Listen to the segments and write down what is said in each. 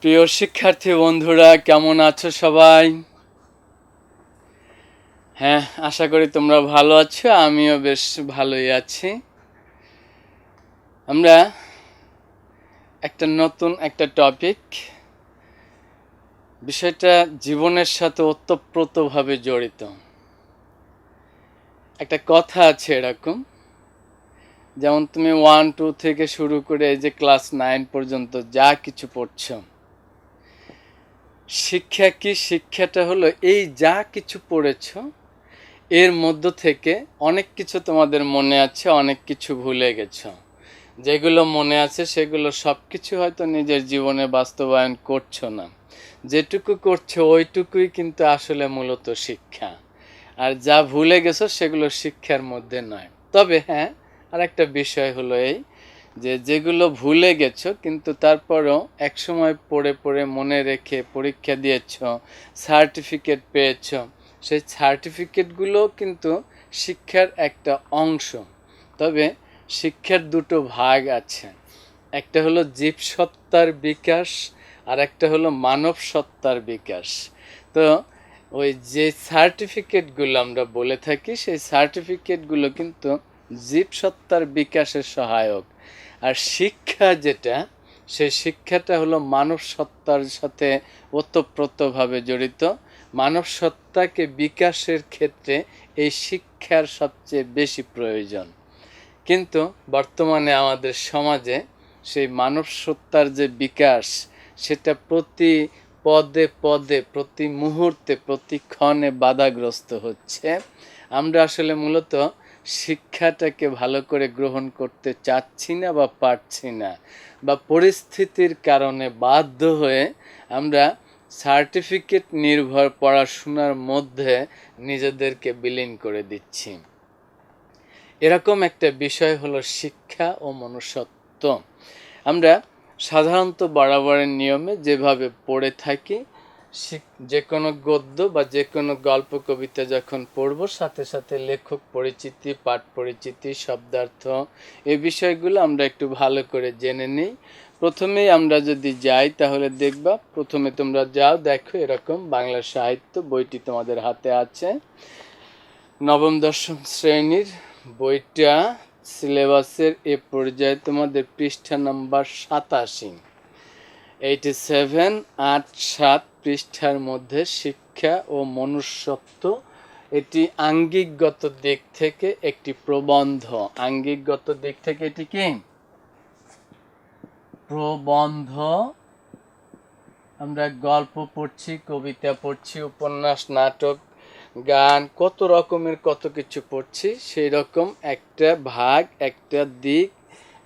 প্রিয় শিক্ষার্থী বন্ধুরা, কেমন আছো সবাই? হ্যাঁ, আশা করি তোমরা ভালো আছো। আমিও বেশ ভালোই আছি। আমরা নতুন একটা টপিক, বিষয়টা জীবনের সাথে ওতপ্রোতভাবে জড়িত। একটা কথা আছে এরকম, যেমন তুমি 1, 2 থেকে শুরু করে এই যে ক্লাস 9 পর্যন্ত যা কিছু পড়ছো, শিক্ষা কি? শিক্ষাটা হলো এই যা কিছু পড়েছো এর মধ্য থেকে অনেক কিছু তোমাদের মনে আছে, অনেক কিছু ভুলে গেছো। যেগুলো মনে আছে সেগুলো সব কিছু হয়তো নিজের জীবনে বাস্তবায়ন করছো না। যেটুকু করছো ওইটুকুই কিন্তু আসলে মূলত শিক্ষা। আর যা ভুলে গেছো সেগুলো শিক্ষার মধ্যে নয়। তবে হ্যাঁ, আর একটা বিষয় হলো এই যে যেগুলো ভুলে গেছো কিন্তু তারপরও একসময় পড়ে পড়ে মনে রেখে পরীক্ষা দিয়েছো, সার্টিফিকেট পেয়েছো, সেই সার্টিফিকেটগুলো কিন্তু শিক্ষার একটা অংশ। তবে শিক্ষার দুটো ভাগ আছে, একটা হলো জীবসত্তার বিকাশ আর একটা হলো মানব সত্তার বিকাশ। তো ওই যে সার্টিফিকেটগুলো আমরা বলে থাকি সেই সার্টিফিকেটগুলো কিন্তু জীবসত্তার বিকাশের সহায়ক। আর শিক্ষা যেটা, সেই শিক্ষাটা হলো মানব সত্তার সাথে ওতপ্রোতভাবে জড়িত। মানব সত্তাকে বিকাশের ক্ষেত্রে এই শিক্ষার সবচেয়ে বেশি প্রয়োজন। কিন্তু বর্তমানে আমাদের সমাজে সেই মানব সত্তার যে বিকাশ, সেটা প্রতি পদে পদে, প্রতি মুহূর্তে, প্রতিক্ষণে বাধাগ্রস্ত হচ্ছে। আমরা আসলে মূলত শিক্ষাটাকে ভালো করে গ্রহণ করতে চাচ্ছি না বা পারছি না, বা পরিস্থিতির কারণে বাধ্য হয়ে আমরা সার্টিফিকেট নির্ভর পড়াশোনার মধ্যে নিজেদেরকে বিলীন করে দিচ্ছি। এরকম একটা বিষয় হলো শিক্ষা ও মনুষ্যত্ব। আমরা সাধারণত বরাবরের নিয়মে যেভাবে পড়ে থাকি, যে কোনো গদ্য বা যে কোনো গল্প কবিতা যখন পড়ব, সাথে সাথে লেখক পরিচিতি, পাঠ পরিচিতি, শব্দার্থ, এই বিষয়গুলো আমরা একটু ভালো করে জেনে নিই। প্রথমেই আমরা যদি যাই তাহলে দেখবা, প্রথমে তোমরা যাও, দেখো এরকম বাংলা সাহিত্য বইটি তোমাদের হাতে আছে, নবম দশম শ্রেণীর বইটা, সিলেবাসের এ পর্যায়ে তোমাদের পৃষ্ঠা নাম্বার 87, 87, 8, 7 পৃষ্ঠার মধ্যে শিক্ষা ও মনুষ্যত্ব। এটি আঙ্গিকগত দিক থেকে একটি প্রবন্ধ। আঙ্গিকগত দিক থেকে এটি কি? প্রবন্ধ। আমরা গল্প পড়ছি, কবিতা পড়ছি, উপন্যাস, নাটক, গান, কত রকমের কত কিছু পড়ছি। সেই রকম একটা ভাগ, একটা দিক,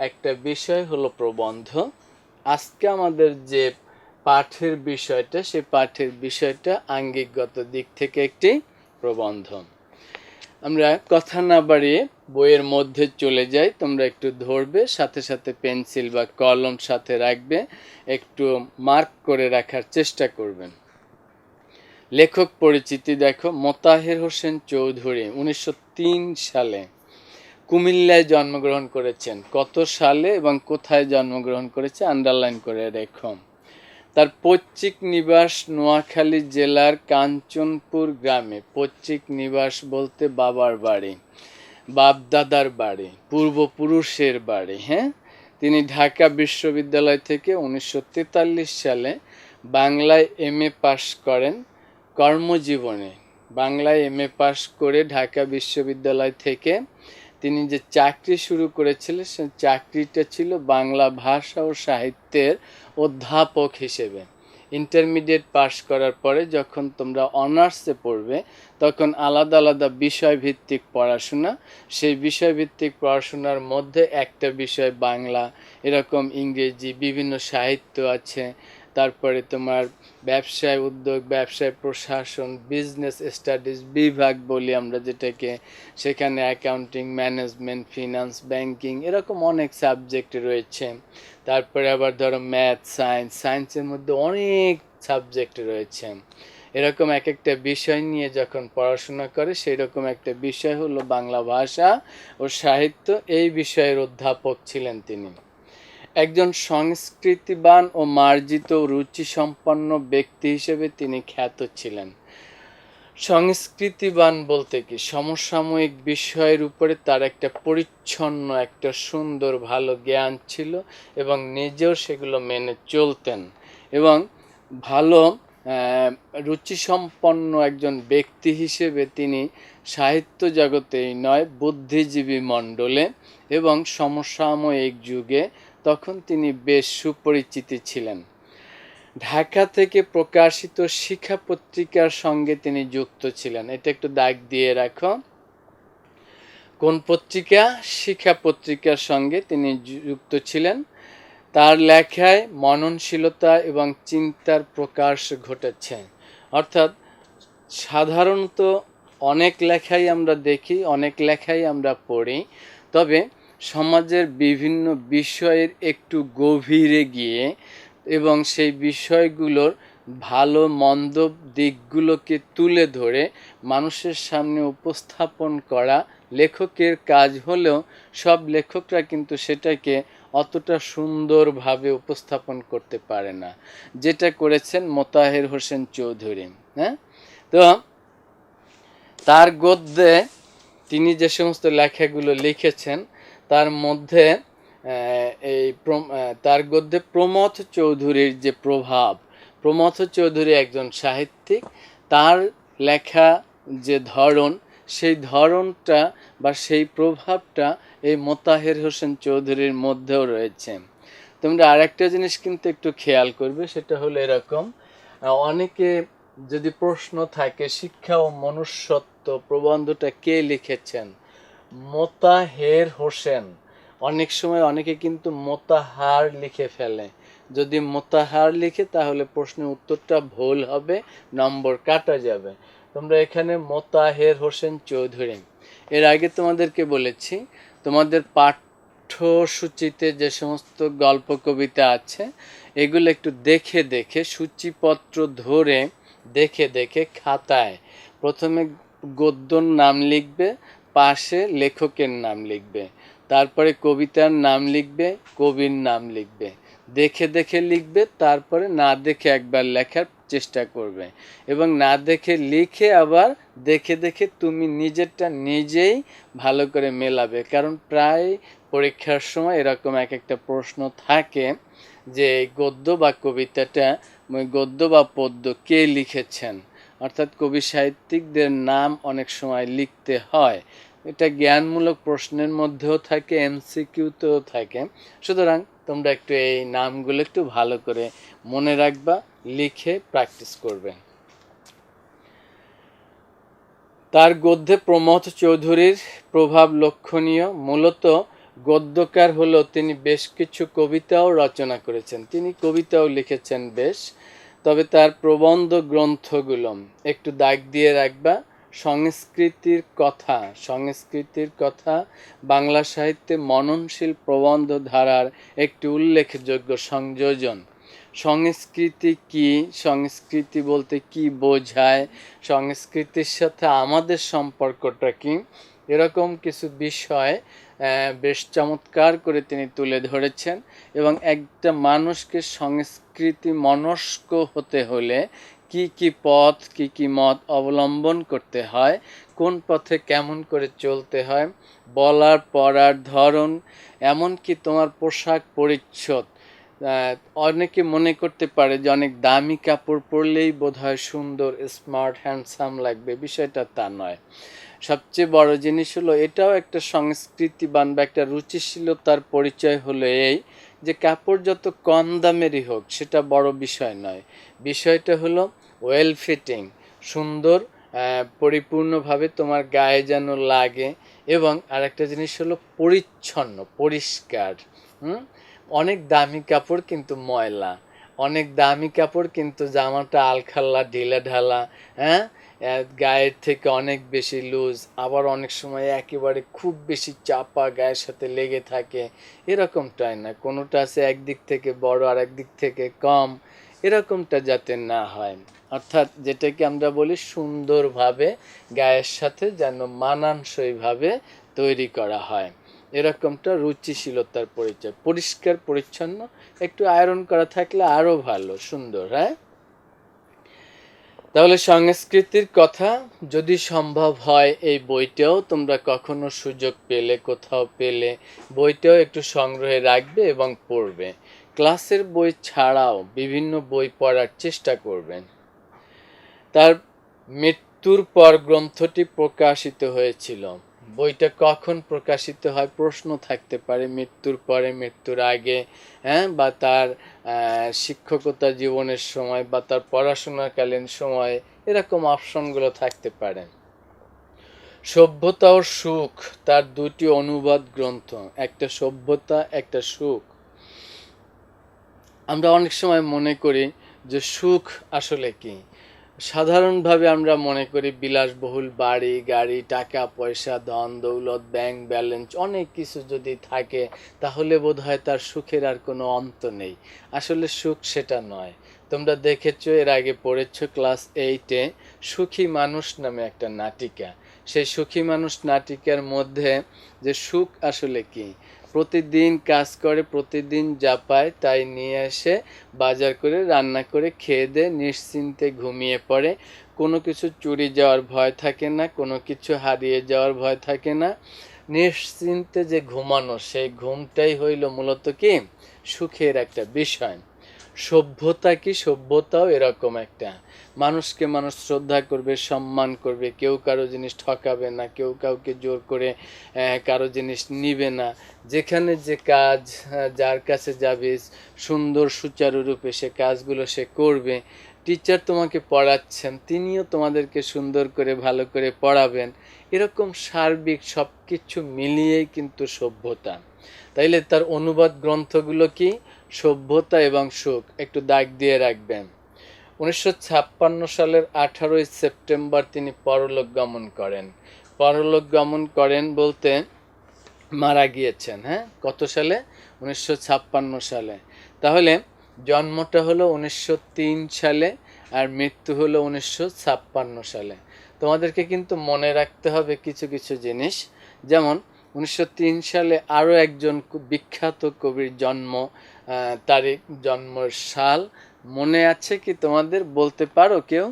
একটা বিষয় হলো প্রবন্ধ। আজকে আমাদের যে পাঠের বিষয়টা, সেই পাঠের বিষয়টা আঙ্গিকগত দিক থেকে একটি প্রবন্ধ। আমরা কথা না বাড়িয়ে বইয়ের মধ্যে চলে যাই। তোমরা একটু ধরবে, সাথে সাথে পেন্সিল বা কলম সাথে রাখবে, একটু মার্ক করে রাখার চেষ্টা করবেন। লেখক পরিচিতি দেখো, মোতাহের হোসেন চৌধুরী 1903 সালে কুমিল্লায় জন্মগ্রহণ করেছেন। কত সালে এবং কোথায় জন্মগ্রহণ করেছে আন্ডারলাইন করে রেখো। তার পৈতৃক নিবাস নোয়াখালী জেলার কাঞ্চনপুর গ্রামে। পৈতৃক নিবাস বলতে বাবার বাড়ি, বাপ-দাদার বাড়ি, পূর্বপুরুষের বাড়ি। হ্যাঁ, তিনি ঢাকা বিশ্ববিদ্যালয় থেকে 1943 সালে বাংলায় MA পাশ করেন। কর্মজীবনে বাংলায় MA পাশ করে ঢাকা বিশ্ববিদ্যালয় থেকে তিনি যে চাকরি শুরু করেছিলেন, সে চাকরিটা ছিল বাংলা ভাষা ও সাহিত্যের অধ্যাপক হিসেবে। ইন্টারমিডিয়েট পাশ করার পরে যখন তোমরা অনার্সে পড়বে, তখন আলাদা আলাদা বিষয়ভিত্তিক পড়াশোনা, সেই বিষয়ভিত্তিক পড়াশোনার মধ্যে একটা বিষয় বাংলা, এরকম ইংরেজি, বিভিন্ন সাহিত্য আছে। তারপরে তোমার ব্যবসায় উদ্যোগ, ব্যবসায় প্রশাসন, বিজনেস স্টাডিজ বিভাগ বলি আমরা যেটাকে, সেখানে অ্যাকাউন্টিং, ম্যানেজমেন্ট, ফিনান্স, ব্যাংকিং, এরকম অনেক সাবজেক্ট রয়েছে। তারপরে আবার ধরো ম্যাথ, সায়েন্স, সায়েন্সের মধ্যে অনেক সাবজেক্ট রয়েছে। এরকম এক একটা বিষয় নিয়ে যখন পড়াশোনা করে, সেই রকম একটা বিষয় হলো বাংলা ভাষা ও সাহিত্য। এই বিষয়ের অধ্যাপক ছিলেন তিনি। একজন সংস্কৃতিবান ও মার্জিত রুচিসম্পন্ন ব্যক্তি হিসেবে তিনি খ্যাত ছিলেন। সংস্কৃতিবান বলতে কি, সমসাময়িক বিষয়ের উপরে তার একটা পরিচ্ছন্ন, একটা সুন্দর ভালো জ্ঞান ছিল এবং নিজেও সেগুলো মেনে চলতেন এবং ভালো রুচিসম্পন্ন একজন ব্যক্তি হিসেবে তিনি সাহিত্য জগতেই নয়, বুদ্ধিজীবী মণ্ডলে এবং সমসাময়িক যুগে তখন তিনি বেশ সুপরিচিত ছিলেন। ঢাকা থেকে প্রকাশিত শিক্ষা পত্রিকার সঙ্গে তিনি যুক্ত ছিলেন। এটা একটু দাগ দিয়ে রাখো। কোন পত্রিকা? শিক্ষা পত্রিকার সঙ্গে তিনি যুক্ত ছিলেন। তার লেখায় মননশীলতা এবং চিন্তার প্রকাশ ঘটেছে। অর্থাৎ সাধারণত অনেক লেখাই আমরা দেখি, অনেক লেখাই আমরা পড়ি, তবে সমাজের বিভিন্ন বিষয়ের একটু গভীরে গিয়ে এবং সেই বিষয়গুলোর ভালো মন্দ দিকগুলোকে তুলে ধরে মানুষের সামনে উপস্থাপন করা লেখকের কাজ হলেও সব লেখকরা কিন্তু সেটাকে অতটা সুন্দরভাবে উপস্থাপন করতে পারে না, যেটা করেছেন মোতাহের হোসেন চৌধুরী। হ্যাঁ, তো তার গদ্যে তিনি যে সমস্ত লেখাগুলো লিখেছেন তার মধ্যে তার গদ্যে প্রমথ চৌধুরীর যে প্রভাব, প্রমথ চৌধুরী একজন সাহিত্যিক, তার লেখা যে ধরন, সেই ধরনটা বা সেই প্রভাবটা এই মোতাহের হোসেন চৌধুরীর মধ্যেও রয়েছে। তোমরা আরেকটা জিনিস কিন্তু একটু খেয়াল করবে, সেটা হলো এরকম, অনেকে যদি প্রশ্ন থাকে শিক্ষা ও মনুষ্যত্ব প্রবন্ধটা কে লিখেছেন? মোতাহের হোসেন। অনেক সময় অনেকে কিন্তু মোতাহার লিখে ফেলে। যদি মোতাহার লিখে তাহলে প্রশ্নের উত্তরটা ভুল হবে, নম্বর কাটা যাবে। তোমরা এখানে মোতাহের হোসেন চৌধুরী। এর আগে তোমাদেরকে বলেছি তোমাদের পাঠ্যসূচিতে যে সমস্ত গল্প কবিতা আছে এগুলো একটু দেখে দেখে, সূচিপত্র ধরে দেখে দেখে খাতায় প্রথমে গদ্যর নাম লিখবে, পাশে লেখকের নাম লিখবে, তারপরে কবিতার নাম লিখবে, কবির নাম লিখবে, দেখে দেখে লিখবে, তারপরে না দেখে একবার লেখার চেষ্টা করবে এবং না দেখে লিখে আবার দেখে দেখে তুমি নিজেরটা নিজেই ভালো করে মেলাবে। কারণ প্রায় পরীক্ষার সময় এরকম এক একটা প্রশ্ন থাকে যে গদ্য বা কবিতাটা, গদ্য বা পদ্য কে লিখেছেন, অর্থাৎ কবি সাহিত্যিকদের নাম অনেক সময় লিখতে হয়। এটা জ্ঞানমূলক প্রশ্নের মধ্যেও থাকে, এমসিকিউতেও থাকে। সুতরাং তোমরা একটু এই নামগুলো একটু ভালো করে মনে রাখবা, লিখে প্র্যাকটিস করবে। তার গদ্যে প্রমথ চৌধুরীর প্রভাব লক্ষণীয়। মূলত গদ্যকার হলেও তিনি বেশ কিছু কবিতাও রচনা করেছেন, তিনি কবিতাও লিখেছেন বেশ। তবে তার প্রবন্ধ গ্রন্থগুলো একটু দাগ দিয়ে রাখবা। সংস্কৃতির কথা, সংস্কৃতির কথা বাংলা সাহিত্যে মননশীল প্রবন্ধ ধারার একটি উল্লেখযোগ্য সংযোজন। সংস্কৃতি কি, সংস্কৃতি বলতে কি বোঝায়, সংস্কৃতির সাথে আমাদের সম্পর্কটা কি, এরকম কিছু বিষয় বেশ চমৎকার করে তিনি তুলে ধরেছেন। এবং একটা মানুষকে সংস্কৃতি মনস্ক হতে হলে কি কি পথ, কি কি মত অবলম্বন করতে হয়, কোন পথে কেমন করে চলতে হয়, বলার পড়ার ধরন, এমনকি তোমার পোশাক পরিচ্ছদ। অনেকে মনে করতে পারে যে অনেক দামি কাপড় পরলেই বোধহয় সুন্দর, স্মার্ট, হ্যান্ডসাম লাগবে, বিষয়টা তা নয়। সবচেয়ে বড় জিনিস হলো, এটাও একটা সংস্কৃতিবান বা একটা রুচিশীলতার পরিচয় হলো এই যে কাপড় যত কম দামেরই হোক সেটা বড় বিষয় নয়, বিষয়টা হলো ওয়েল ফিটিং, সুন্দর, পরিপূর্ণভাবে তোমার গায়ে যেন লাগে। এবং আরেকটা জিনিস হলো পরিচ্ছন্ন, পরিষ্কার। অনেক দামি কাপড় কিন্তু ময়লা, অনেক দামি কাপড় কিন্তু জামাটা আলখাল্লা, ঢিলা ঢালা, হ্যাঁ, গায়ের থেকে অনেক বেশি লুজ, আবার অনেক সময় একেবারে খুব বেশি চাপা গায়ের সাথে লেগে থাকে, এরকমটাই না। কোনোটা আছে একদিক থেকে বড় আর একদিক থেকে কম, এরকমটা যাতে না হয়। অর্থাৎ যেটাকে আমরা বলি সুন্দরভাবে গায়ের সাথে যেন মানানসইভাবে তৈরি করা হয়। এরকমটা রুচিশীলতার পরিচয়। পরিষ্কার পরিচ্ছন্ন, একটু আয়রন করা থাকলে আরও ভালো, সুন্দর। হ্যাঁ, তাহলে সংস্কৃতির কথা যদি সম্ভব হয় এই বইটাও তোমরা কখনো সুযোগ পেলে, কোথাও পেলে, বইটাও একটু সংগ্রহে রাখবে এবং পড়বে। ক্লাসের বই ছাড়াও বিভিন্ন বই পড়ার চেষ্টা করবেন। তার মৃত্যুর পর গ্রন্থটি প্রকাশিত হয়েছিল। বইটা কখন প্রকাশিত হয় প্রশ্ন থাকতে পারে, মৃত্যুর পরে, মৃত্যুর আগে, হ্যাঁ, বা তার শিক্ষকতা জীবনের সময়, বা তার পড়াশোনাকালীন সময়, এরকম অপশনগুলো থাকতে পারে। সভ্যতা ও সুখ তার দুটি অনুবাদ গ্রন্থ, একটা সভ্যতা, একটা সুখ। আমরা অনেক সময় মনে করি যে সুখ আসলে কি। সাধারণভাবে আমরা মনে করি বিলাসবহুল বাড়ি গাড়ি, টাকা পয়সা, ধন দৌলত, ব্যাংক ব্যালেন্স, অনেক কিছু যদি থাকে তাহলে বোধহয় তার সুখের আর কোনো অন্ত নেই। আসলে সুখ সেটা নয়। তোমরা দেখেছো, এর আগে পড়েছো ক্লাস 8-এ সুখী মানুষ নামে একটা নাটিকা। সেই সুখী মানুষ নাটিকার মধ্যে যে সুখ আসলে কি, প্রতিদিন কাজ করে, প্রতিদিন যা পায় তাই নিয়ে এসে বাজার করে রান্না করে খেয়ে দেয়ে নিশ্চিন্তে ঘুমিয়ে পড়ে। কোনো কিছু চুরি যাওয়ার ভয় থাকে না, কোনো কিছু হারিয়ে যাওয়ার ভয় থাকে না। নিশ্চিন্তে যে ঘুমানো, সেই ঘুমটাই হইল মূলত কি সুখের একটা বিষয়। সভ্যতা কি, সভ্যতাও এরকম একটা। মানুষকে মানুষ শ্রদ্ধা করবে, সম্মান করবে, কেউ কারো জিনিস ঠকাবে না, কেউ কাউকে জোর করে কারো জিনিস নিবে না। যেখানে যে কাজ, যার কাছে যাবে সুন্দর সুচারুরূপে সে কাজগুলো সে করবে। টিচার তোমাকে পড়াচ্ছেন, তিনিও তোমাদেরকে সুন্দর করে ভালো করে পড়াবেন। এরকম সার্বিক সব কিছু মিলিয়েই কিন্তু সভ্যতা। তাইলে তার অনুবাদ গ্রন্থগুলো কি, সভ্যতা এবং সুখ, একটু দাগ দিয়ে রাখবেন। 1956 সালের 18 সেপ্টেম্বর তিনি পরলোক গমন করেন। পরলোক গমন করেন বলতে মারা গিয়েছেন। হ্যাঁ, কত সালে? 1956 সালে। তাহলে জন্মটা হলো 1903 সালে আর মৃত্যু হলো 1956 সালে। তোমাদেরকে কিন্তু মনে রাখতে হবে কিছু কিছু জিনিস। যেমন 1903 সালে আরও একজন বিখ্যাত কবির জন্ম তারিখ, জন্মের সাল মনে আছে কি তোমাদের? বলতে পারো কেউ?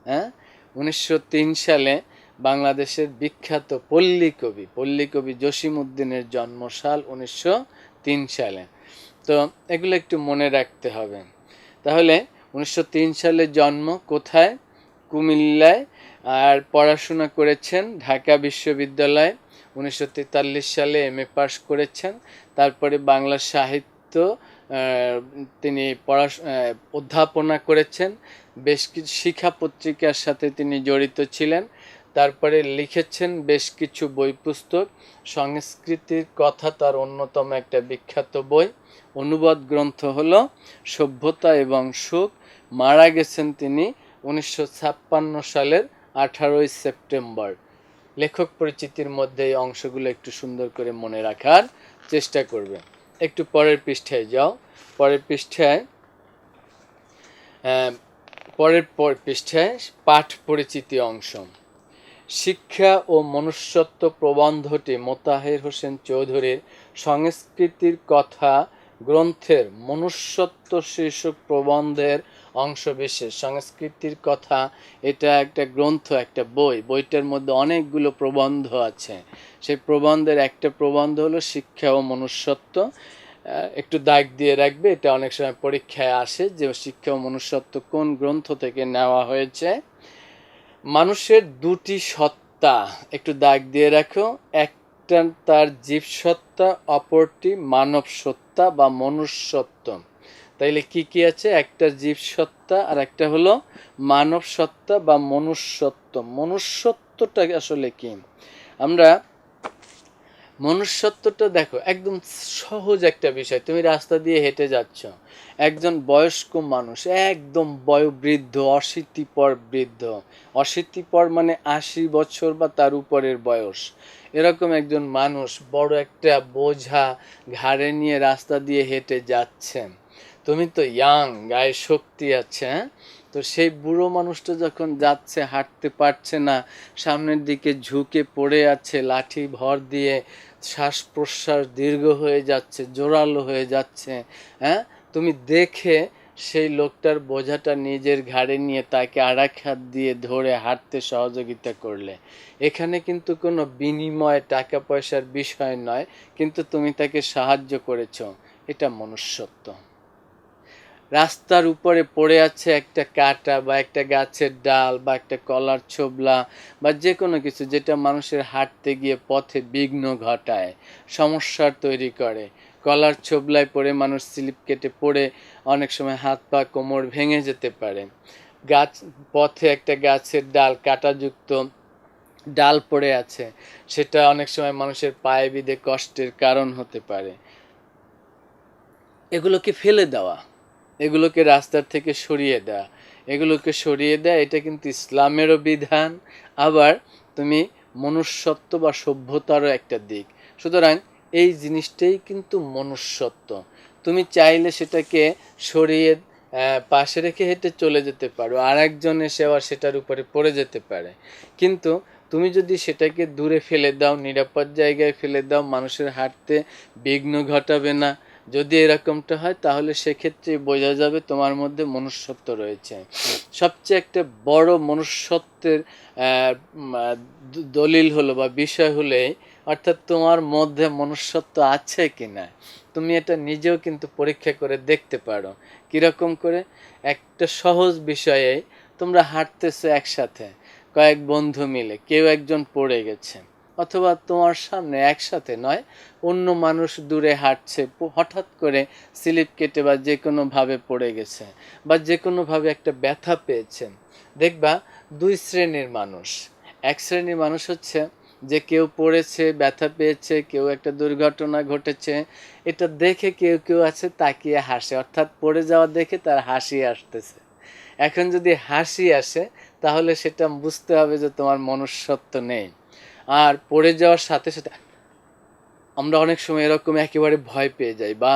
হ্যাঁ, 1903 সালে বাংলাদেশের বিখ্যাত পল্লী কবি জসিমউদ্দিনের জন্মসাল 1903 সালে। তো এগুলো একটু মনে রাখতে হবে। তাহলে 1903 সালে জন্ম, কোথায়? কুমিল্লায়। আর পড়াশোনা করেছেন ঢাকা বিশ্ববিদ্যালয়ে। 1943 সালে MA পাশ করেছেন। তারপরে বাংলা সাহিত্য তিনি অধ্যাপনা করেছেন। বেশ কিছু শিক্ষা পত্রিকার সাথে তিনি জড়িত ছিলেন। তারপরে লিখেছেন বেশ কিছু বই পুস্তক। সংস্কৃতির কথা তার অন্যতম একটা বিখ্যাত বই। অনুবাদ গ্রন্থ হলো সভ্যতা এবং সুখ। মারা গেছেন তিনি 1956 সালের 18 সেপ্টেম্বর। লেখক পরিচিতির মধ্যে এই অংশগুলো একটু সুন্দর করে মনে রাখার চেষ্টা করবে। একটু পরের পৃষ্ঠায় যাও। পরের পৃষ্ঠায় পাঠ পরিচিতি অংশ। শিক্ষা ও মনুষ্যত্ব প্রবন্ধটি মোতাহের হোসেন চৌধুরীর সংস্কৃতির কথা গ্রন্থের মনুষ্যত্ব শীর্ষক প্রবন্ধের অংশবিশেষ। সংস্কৃতির কথা এটা একটা গ্রন্থ, একটা বই। বইটার মধ্যে অনেকগুলো প্রবন্ধ আছে। সেই প্রবন্ধের একটা প্রবন্ধ হলো শিক্ষা ও মনুষ্যত্ব। একটু দাগ দিয়ে রাখবে, এটা অনেক সময় পরীক্ষায় আসে যে শিক্ষা ও মনুষ্যত্ব কোন গ্রন্থ থেকে নেওয়া হয়েছে। মানুষের দুটি সত্তা, একটু দাগ দিয়ে রাখো। একটা তার জীবসত্তা, অপরটি মানব সত্তা বা মনুষ্যত্ব। তাইলে কি কি আছে? একটা জীবসত্তা আর একটা হলো মানব সত্তা বা মনুষ্যত্ব। মনুষ্যত্বটা আসলে কি? আমরা মনুষ্যত্বটা দেখো, একদম সহজ একটা বিষয়। তুমি রাস্তা দিয়ে হেঁটে যাচ্ছ, একজন বয়স্ক মানুষ, একদম বয়োবৃদ্ধ, অশীতিপর বৃদ্ধ, অশীতিপর মানে 80 বছর বা তার উপরের বয়স, এরকম একজন মানুষ বড় একটা বোঝা ঘাড়ে নিয়ে রাস্তা দিয়ে হেঁটে যাচ্ছেন। তুমি তো ইয়াং, গায়ে শক্তি আছে, তো সেই বুড়ো মানুষটা যখন যাচ্ছে, হাঁটতে পারছে না, সামনের দিকে ঝুঁকে পড়ে আছে, লাঠি ভর দিয়ে শ্বাস প্রশ্বাস দীর্ঘ হয়ে যাচ্ছে, জোরালো হয়ে যাচ্ছে, হ্যাঁ, তুমি দেখে সেই লোকটার বোঝাটা নিজের ঘাড়ে নিয়ে তাকে আরেক হাত দিয়ে ধরে হাঁটতে সহযোগিতা করলে, এখানে কিন্তু কোনো বিনিময় টাকা পয়সার বিষয় নয়, কিন্তু তুমি তাকে সাহায্য করেছো। এটা মনুষ্যত্ব। রাস্তার উপরে পড়ে আছে একটা কাঁটা বা একটা গাছের ডাল বা একটা কলার ছোবলা বা যে কোনো কিছু যেটা মানুষের হাঁটতে গিয়ে পথে বিঘ্ন ঘটায়, সমস্যার তৈরি করে। কলার ছোবলায় পড়ে মানুষ স্লিপ কেটে পড়ে অনেক সময় হাত পা কোমর ভেঙে যেতে পারে। পথে একটা গাছের ডাল, কাঁটাযুক্ত ডাল পড়ে আছে, সেটা অনেক সময় মানুষের পায়ে বিঁধে কষ্টের কারণ হতে পারে। এগুলোকে ফেলে দেওয়া, এগুলোকে রাস্তার থেকে সরিয়ে দেওয়া, এগুলোকে সরিয়ে দেয়া, এটা কিন্তু ইসলামেরও বিধান, আবার তুমি মনুষ্যত্ব বা সভ্যতারও একটা দিক। সুতরাং এই জিনিসটাই কিন্তু মনুষ্যত্ব। তুমি চাইলে সেটাকে সরিয়ে পাশে রেখে হেঁটে চলে যেতে পারো, আর একজন এসে আবার সেটার উপরে পড়ে যেতে পারে, কিন্তু তুমি যদি সেটাকে দূরে ফেলে দাও, নিরাপদ জায়গায় ফেলে দাও, মানুষের হাঁটতে বিঘ্ন ঘটাবে না, যদি এরকমটা হয়, তাহলে সেক্ষেত্রে বোঝা যাবে তোমার মধ্যে মনুষ্যত্ব রয়েছে। সবচেয়ে একটা বড় মনুষ্যত্বের দলিল হলো বা বিষয় হলে, অর্থাৎ তোমার মধ্যে মনুষ্যত্ব আছে কিনা তুমি এটা নিজেও কিন্তু পরীক্ষা করে দেখতে পারো। কিরকম করে? একটা সহজ বিষয়ে, তোমরা হাঁটতেছো একসাথে, কয়েক বন্ধু মিলে, কেউ একজন পড়ে গেছে, অথবা তোমার সামনে একসাথে নয়, অন্য মানুষ দূরে হাঁটছে, হঠাৎ করে স্লিপ কেটে বা যে কোনোভাবে পড়ে গেছে বা যে কোনোভাবে একটা ব্যথা পেয়েছেন। দেখবা দুই শ্রেণীর মানুষ। এক শ্রেণীর মানুষ হচ্ছে যে কেউ পড়েছে, ব্যথা পেয়েছে, কেউ একটা দুর্ঘটনা ঘটেছে, এটা দেখে কেউ কেউ আছে তাকিয়ে হাসে, অর্থাৎ পড়ে যাওয়া দেখে তার হাসি আসতেছে। এখন যদি হাসি আসে, তাহলে সেটা বুঝতে হবে যে তোমার মনুষ্যত্ব নেই। আর পড়ে যাওয়ার সাথে সাথে আমরা অনেক সময় এরকম একেবারে ভয় পেয়ে যাই, বা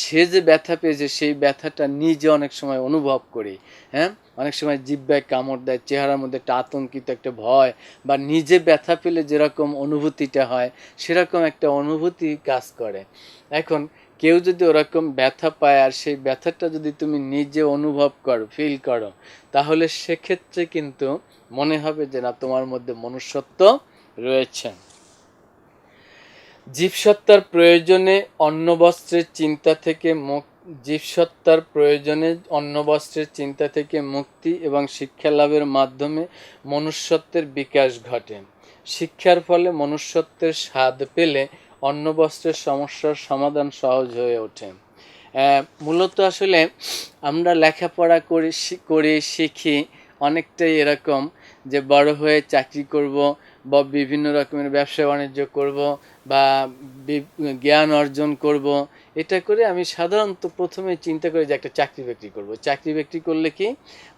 সে যে ব্যথা পেয়েছে সেই ব্যথাটা নিজে অনেক সময় অনুভব করি। হ্যাঁ, অনেক সময় জিহ্বায় কামড় দেয়, চেহারার মধ্যে একটা আতঙ্কিত একটা ভয়, বা নিজে ব্যথা পেলে যেরকম অনুভূতিটা হয় সেরকম একটা অনুভূতি কাজ করে। এখন কেউ যদি ওরকম ব্যথা পায় আর সেই ব্যথাটা যদি তুমি নিজে অনুভব করো, ফিল করো, তাহলে সেক্ষেত্রে কিন্তু মনে হবে যে না, তোমার মধ্যে মনুষ্যত্ব রয়েছে। জীবসত্তার প্রয়োজনে অন্নবস্ত্রের চিন্তা থেকে জীবসত্তার প্রয়োজনে অন্নবস্ত্রের চিন্তা থেকে মুক্তি এবং শিক্ষা লাভের মাধ্যমে মনুষ্যত্বের বিকাশ ঘটে। শিক্ষার ফলে মনুষ্যত্বের স্বাদ পেলে অন্নবস্ত্রের সমস্যার সমাধান সহজ হয়ে ওঠে। মূলত আসলে আমরা লেখাপড়া করি শিখি অনেকটাই এরকম যে বড় হয়ে চাকরি করব বা বিভিন্ন রকমের ব্যবসা বাণিজ্য করব বা জ্ঞান অর্জন করব, এটা করে আমি সাধারণত প্রথমে চিন্তা করি যে একটা চাকরি বাকরি করব। চাকরি বাকরি করলে কি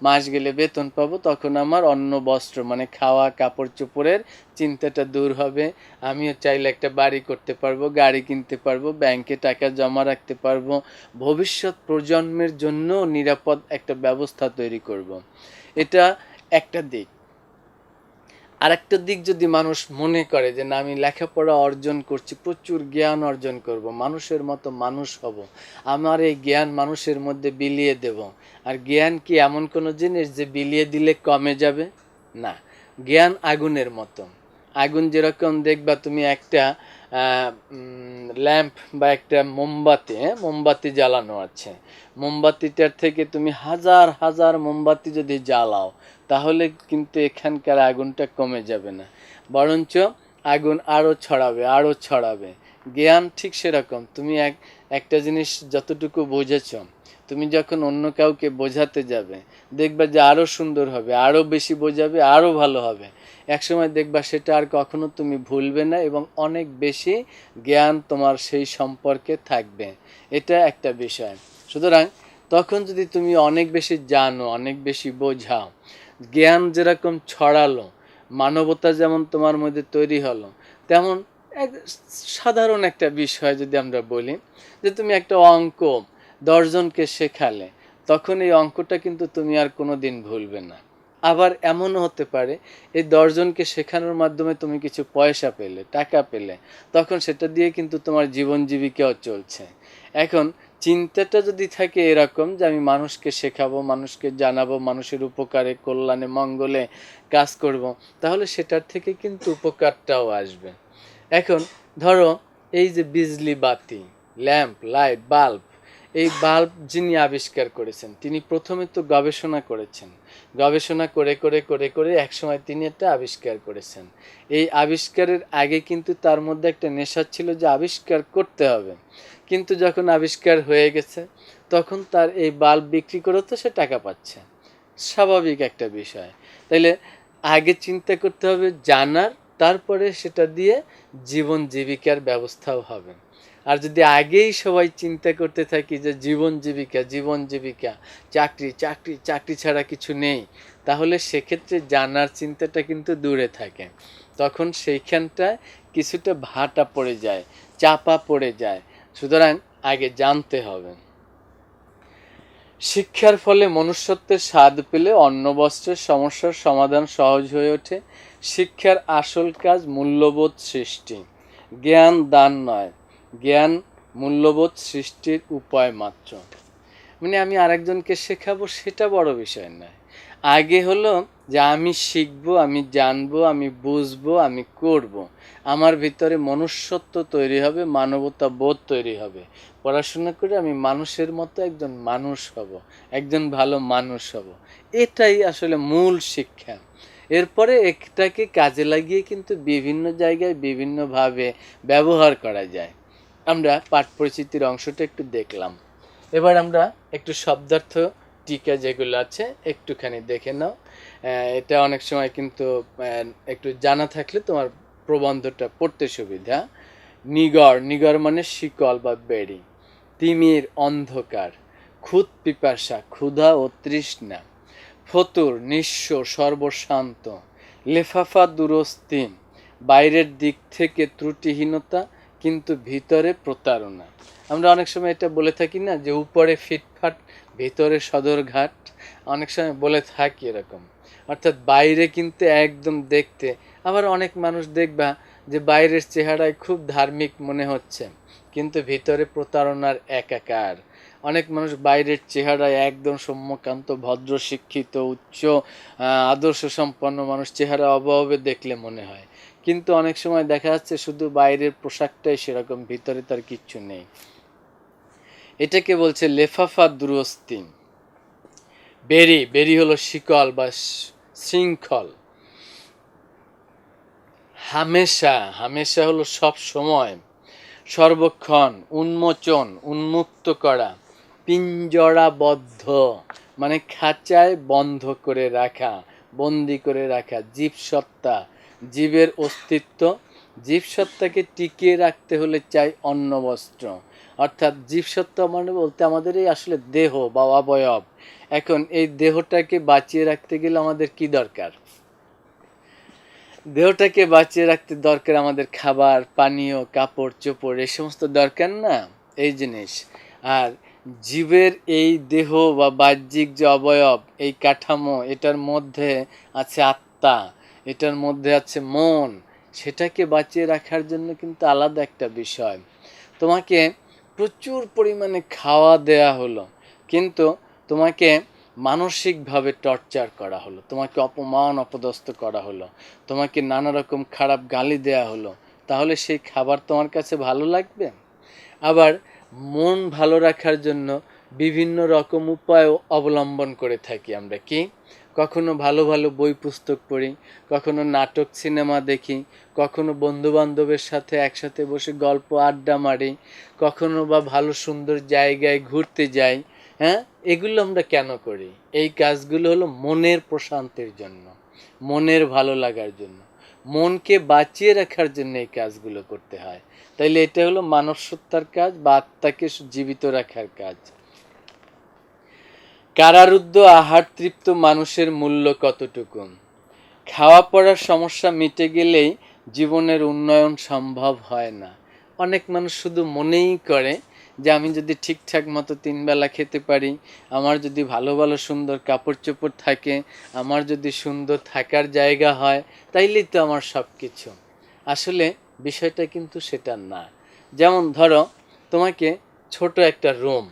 মাস গেলে বেতন পাবো, তখন আমার অন্ন বস্ত্র মানে খাওয়া কাপড় চোপড়ের চিন্তাটা দূর হবে, আমিও চাইলে একটা বাড়ি করতে পারবো, গাড়ি কিনতে পারবো, ব্যাংকে টাকা জমা রাখতে পারবো, ভবিষ্যৎ প্রজন্মের জন্য নিরাপদ একটা ব্যবস্থা তৈরি করব। এটা একটা দিক। আর একটা দিক যদি মানুষ মনে করে যে না, আমি লেখাপড়া অর্জন করছি, প্রচুর জ্ঞান অর্জন করব, মানুষের মতো মানুষ হব, আমার এই জ্ঞান মানুষের মধ্যে বিলিয়ে দেব। আর জ্ঞান কি এমন কোনো জিনিস যে বিলিয়ে দিলে কমে যাবে? না, জ্ঞান আগুনের মতো। আগুন যেরকম দেখবা তুমি একটা ল্যাম্প বা একটা মোমবাতি, মোমবাতি জ্বালানো আছে, মোমবাতিটার থেকে তুমি হাজার হাজার মোমবাতি যদি জ্বালাও, তাহলে কিন্তু এখানকার আগুনটা কমে যাবে না, বরঞ্চ আগুন আরও ছড়াবে, আরও ছড়াবে। জ্ঞান ঠিক সেরকম। তুমি একটা জিনিস যতটুকু বুঝেছ, তুমি যখন অন্য কাউকে বোঝাতে যাবে, দেখবা যে আরও সুন্দর হবে, আরও বেশি বোঝাবে, আরও ভালো হবে। একসময় দেখবা সেটা আর কখনো তুমি ভুলবে না, এবং অনেক বেশি জ্ঞান তোমার সেই সম্পর্কে থাকবে। এটা একটা বিষয়। সুতরাং তখন যদি তুমি অনেক বেশি জানো, অনেক বেশি বোঝাও, জ্ঞান যেরকম ছড়ালো, মানবতা যেমন তোমার মধ্যে তৈরি হলো, তেমন এক সাধারণ একটা বিষয় যদি আমরা বলি যে তুমি একটা অঙ্ক 10 জনকে শেখালে, তখন এই অঙ্কটা কিন্তু তুমি আর কোনো দিন ভুলবে না। আবার এমনও হতে পারে এই 10 জনকে শেখানোর মাধ্যমে তুমি কিছু পয়সা পেলে, টাকা পেলে, তখন সেটা দিয়ে কিন্তু তোমার জীবন জীবিকাও চলছে। এখন চিন্তাটা যদি থাকে এরকম যে আমি মানুষকে শেখাবো, মানুষকে জানাবো, মানুষের উপকারে, কল্যাণে, মঙ্গলে কাজ করব, তাহলে সেটার থেকে কিন্তু উপকারটাও আসবে। এখন ধরো এই যে বিজলি বাতি, ল্যাম্প, লাইট, বাল্ব, এই বাল্ব যিনি আবিষ্কার করেছেন তিনি প্রথমে তো গবেষণা করেছেন। গবেষণা করে করে করে করে একসময় তিনি একটা আবিষ্কার করেছেন। এই আবিষ্কারের আগে কিন্তু তার মধ্যে একটা নেশা ছিল যে আবিষ্কার করতে হবে। কিন্তু যখন আবিষ্কার হয়ে গেছে তখন তার এই বাল্ব বিক্রি করে তো সে টাকা পাচ্ছে, স্বাভাবিক একটা বিষয়। তাইলে আগে চিন্তা করতে হবে জানার, তারপরে সেটা দিয়ে জীবন জীবিকার ব্যবস্থাও হবে। আর যদি আগেই সবাই চিন্তা করতে থাকি যে জীবন জীবিকা, জীবন জীবিকা, চাকরি চাকরি চাকরি ছাড়া কিছু নেই, তাহলে সেক্ষেত্রে জানার চিন্তাটা কিন্তু দূরে থাকে। তখন সেইখানটায় কিছুটা ভাটা পড়ে যায়, চাপা পড়ে যায়। সুতরাং আগে জানতে হবে। শিক্ষার ফলে মনুষ্যত্বের স্বাদ পেলে অন্ন বস্ত্রের সমস্যার সমাধান সহজ হয়ে ওঠে। শিক্ষার আসল কাজ মূল্যবোধ সৃষ্টি, জ্ঞান দান নয়। জ্ঞান মূল্যবোধ সৃষ্টির উপায় মাত্র। মানে আমি আরেকজনকে শেখাবো সেটা বড় বিষয় নয়। আগে হলো যে আমি শিখবো, আমি জানবো, আমি বুঝবো, আমি করব। আমার ভিতরে মনুষ্যত্ব তৈরি হবে, মানবতা বোধ তৈরি হবে। পড়াশোনা করে আমি মানুষের মতো একজন মানুষ হব, একজন ভালো মানুষ হব। এটাই আসলে মূল শিক্ষা। এরপরে এটাকে কাজে লাগিয়ে কিন্তু বিভিন্ন জায়গায় বিভিন্নভাবে ব্যবহার করা যায়। আমরা পাঠ পরিচিতির অংশটা একটু দেখলাম। এবার আমরা একটু শব্দার্থ টিকা যেগুলো আছে একটুখানি দেখে নাও। এটা অনেক সময় কিন্তু একটু জানা থাকলে তোমার প্রবন্ধটা পড়তে সুবিধা। নিগর, নিগর মানে শিকল বা বেড়ি। তিমির, অন্ধকার। ক্ষুধ পিপাসা, ক্ষুধা ও তৃষ্ণা। ফতুর, নিঃস্ব, সর্বশান্ত। লেফাফা, দুরস্তি, বাইরের দিক থেকে ত্রুটিহীনতা কিন্তু ভিতরে প্রতারণা। আমরা অনেক সময় এটা বলে থাকি না যে উপরে ফিটফাট ভিতরে সদরঘাট, অনেক সময় বলে থাকি এরকম। অর্থাৎ বাইরে কিন্তু একদম দেখতে, আবার অনেক মানুষ দেখবা যে বাইরের চেহারায় খুব ধার্মিক মনে হচ্ছে কিন্তু ভিতরে প্রতারণার একাকার। অনেক মানুষ বাইরের চেহারায় একদম সৌম্যকান্ত, ভদ্র, শিক্ষিত, উচ্চ আদর্শ সম্পন্ন মানুষ, চেহারা অভাবে দেখলে মনে হয়, কিন্তু অনেক সময় দেখা যাচ্ছে শুধু বাইরের পোশাকটাই সেরকম, ভিতরে তার কিচ্ছু নেই। এটাকে বলছে লেফাফা দুরস্তি। বেরি, বেরি হলো শিকল বা শৃঙ্খল। হামেশা, হামেশা হলো সব সময়, সর্বক্ষণ, উন্মোচন, উন্মুক্ত করা। পিঞ্জরাবদ্ধ মানে খাঁচায় বন্ধ করে রাখা, বন্দি করে রাখা। জীবসত্তা, জীবের অস্তিত্ব, জীবসত্তাকে টিকিয়ে রাখতে হলে চাই অন্ন বস্ত্র। অর্থাৎ জীবসত্তা মানে বলতে আমাদের এই আসলে দেহ বা অবয়ব। এখন এই দেহটাকে বাঁচিয়ে রাখতে গেলে আমাদের কি দরকার? দেহটাকে বাঁচিয়ে রাখতে দরকার আমাদের খাবার, পানীয়, কাপড় চোপড়, এই সমস্ত দরকার না, এই জিনিস। আর জীবের এই দেহ বা বাহ্যিক যে অবয়ব, এই কাঠামো, এটার মধ্যে আছে আত্মা, এটার মধ্যে আছে মন। সেটাকে বাঁচিয়ে রাখার জন্য কিন্তু আলাদা একটা বিষয়। তোমাকে প্রচুর পরিমাণে খাওয়া দেয়া হলো, কিন্তু তোমাকে মানসিকভাবে টর্চার করা হলো, তোমাকে অপমান অপদস্থ করা হলো, তোমাকে নানা রকম খারাপ গালি দেয়া হলো, তাহলে সেই খাবার তোমার কাছে ভালো লাগবে? আবার মন ভালো রাখার জন্য বিভিন্ন রকম উপায় অবলম্বন করে থাকি আমরা। কি? কখনো ভালো ভালো বই পুস্তক পড়ি, কখনো নাটক সিনেমা দেখি, কখনো বন্ধুবান্ধবের সাথে একসাথে বসে গল্প আড্ডা মারি, কখনো বা ভালো সুন্দর জায়গায় ঘুরতে যাই। হ্যাঁ, এগুলো আমরা কেন করি? এই কাজগুলো হলো মনের প্রশান্তির জন্য, মনের ভালো লাগার জন্য, মনকে বাঁচিয়ে রাখার জন্য এই কাজগুলো করতে হয়। তাইলে এটা হলো মানব সত্তার কাজ বা আত্মাকে জীবিত রাখার কাজ। কারারুদ্ধ আহার তৃপ্ত মানুষের মূল্য কতটুকু? খাওয়া পড়ার সমস্যা মিটে গেলেই জীবনের উন্নয়ন সম্ভব হয় না। অনেক মানুষ শুধু মনেই করে যে আমি যদি ঠিকঠাক মতো 3 বেলা খেতে পারি, আমার যদি ভালো ভালো সুন্দর কাপড় চোপড় থাকে, আমার যদি সুন্দর থাকার জায়গা হয়, তাইলেই তো আমার সব কিছু। আসলে বিষয়টা কিন্তু সেটা না। যেমন ধরো তোমাকে ছোট একটা রুম,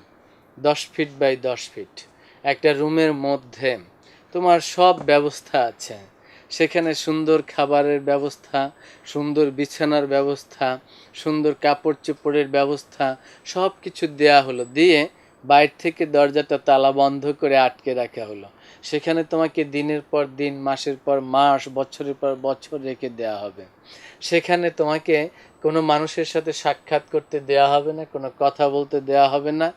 10 ফিট বাই 10 ফিট একটা রুমের মধ্যে তোমার সব ব্যবস্থা আছে। সেখানে সুন্দর খাবারের ব্যবস্থা, সুন্দর বিছানার ব্যবস্থা, সুন্দর কাপড় চোপড়ের ব্যবস্থা, সব কিছু দেয়া হলো, দিয়ে বাইরে থেকে দরজাটা তালা বন্ধ করে আটকে রাখা হলো। সেখানে তোমাকে দিনের পর দিন, মাসের পর মাস, বছরের পর বছর রেখে দেয়া হবে। সেখানে তোমাকে কোনো মানুষের সাথে সাক্ষাৎ করতে দেয়া হবে না, কোনো কথা বলতে দেয়া হবে না,